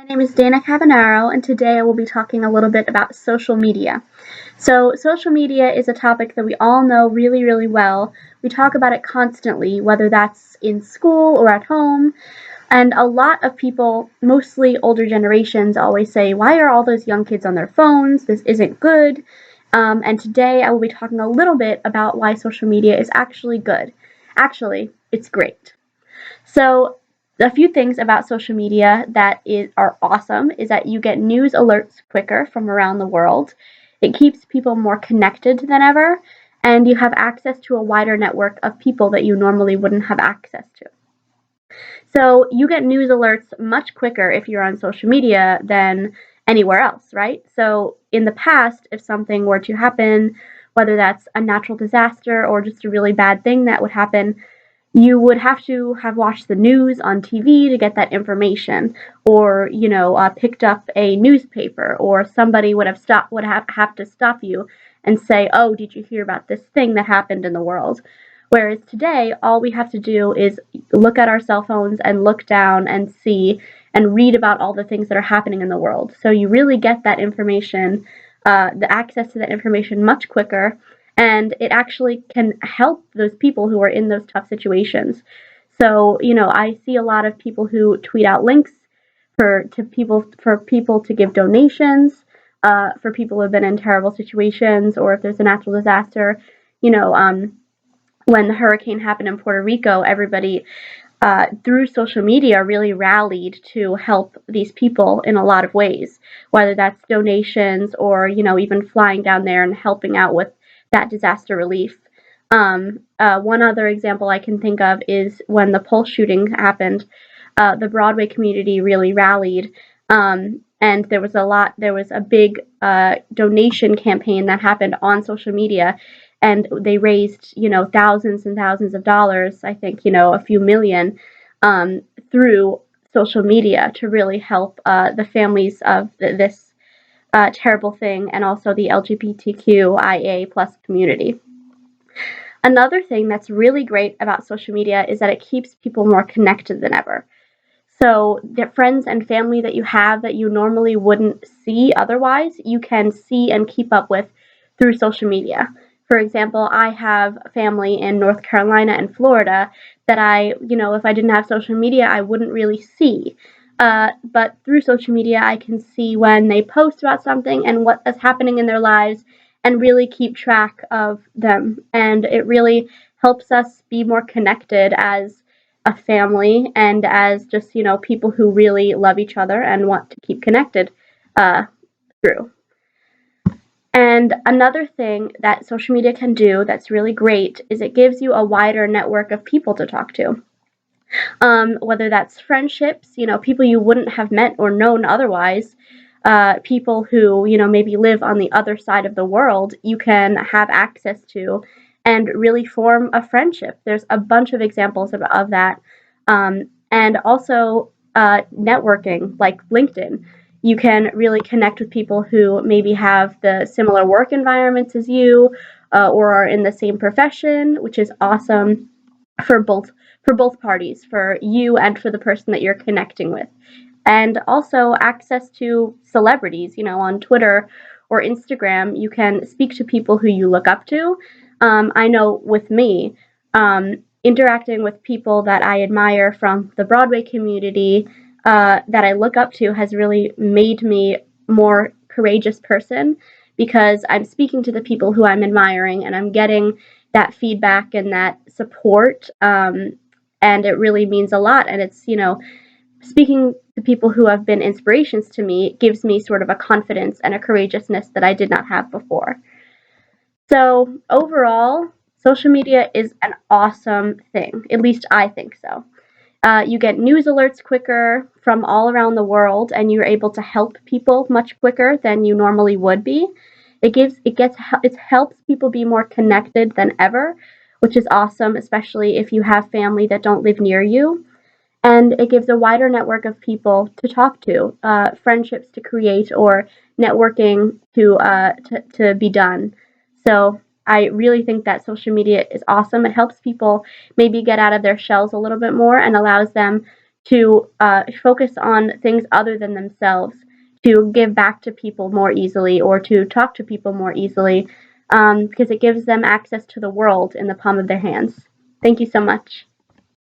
My name is Dana Cavanaro, and today I will be talking a little bit about social media. So, social media is a topic that we all know really, really well. We talk about it constantly, whether that's in school or at home. And a lot of people, mostly older generations, always say, "Why are all those young kids on their phones? This isn't good." And today I will be talking a little bit about why social media is actually good. Actually, it's great. So, a few things about social media that are awesome is that you get news alerts quicker from around the world. It keeps people more connected than ever, and you have access to a wider network of people that you normally wouldn't have access to. So, you get news alerts much quicker if you're on social media than anywhere else, right? So, in the past, if something were to happen, whether that's a natural disaster or just a really bad thing that would happen, you would have to have watched the news on TV to get that information, or picked up a newspaper, or somebody would have to stop you and say, "Oh, did you hear about this thing that happened in the world?" Whereas today, all we have to do is look at our cell phones and look down and see and read about all the things that are happening in the world. So you really get that information, the access to that information much quicker, and it actually can help those people who are in those tough situations. So, I see a lot of people who tweet out links for people to give donations, for people who have been in terrible situations, or if there's a natural disaster. You know, um, when the hurricane happened in Puerto Rico, everybody through social media really rallied to help these people in a lot of ways, whether that's donations or, even flying down there and helping out with that disaster relief. One other example I can think of is when the Pulse shooting happened, the Broadway community really rallied. And there was a big donation campaign that happened on social media, and they raised, thousands and thousands of dollars, I think, a few million, through social media to really help the families of this terrible thing, and also the LGBTQIA plus community. Another thing that's really great about social media is that it keeps people more connected than ever. So the friends and family that you have that you normally wouldn't see otherwise, you can see and keep up with through social media. For example, I have family in North Carolina and Florida that if I didn't have social media, I wouldn't really see. But through social media, I can see when they post about something and what is happening in their lives, and really keep track of them. And it really helps us be more connected as a family, and as just, people who really love each other and want to keep connected uh, through. And another thing that social media can do that's really great is it gives you a wider network of people to talk to. Whether that's friendships, people you wouldn't have met or known otherwise, people who, maybe live on the other side of the world, you can have access to and really form a friendship. There's a bunch of examples of that. And also networking, like LinkedIn. You can really connect with people who maybe have the similar work environments as you, or are in the same profession, which is awesome for both parties, for you and for the person that you're connecting with. And also access to celebrities, on Twitter or Instagram, you can speak to people who you look up to. I know with me, interacting with people that I admire from the Broadway community, that I look up to, has really made me more courageous person, because I'm speaking to the people who I'm admiring and I'm getting that feedback and that support. And it really means a lot. And it's, speaking to people who have been inspirations to me gives me sort of a confidence and a courageousness that I did not have before. So, overall, social media is an awesome thing. At least I think so. You get news alerts quicker from all around the world, and you're able to help people much quicker than you normally would be. It helps people be more connected than ever, which is awesome, especially if you have family that don't live near you. And it gives a wider network of people to talk to, friendships to create, or networking to be done. So I really think that social media is awesome. It helps people maybe get out of their shells a little bit more and allows them to focus on things other than themselves, to give back to people more easily or to talk to people more easily, because it gives them access to the world in the palm of their hands. Thank you so much.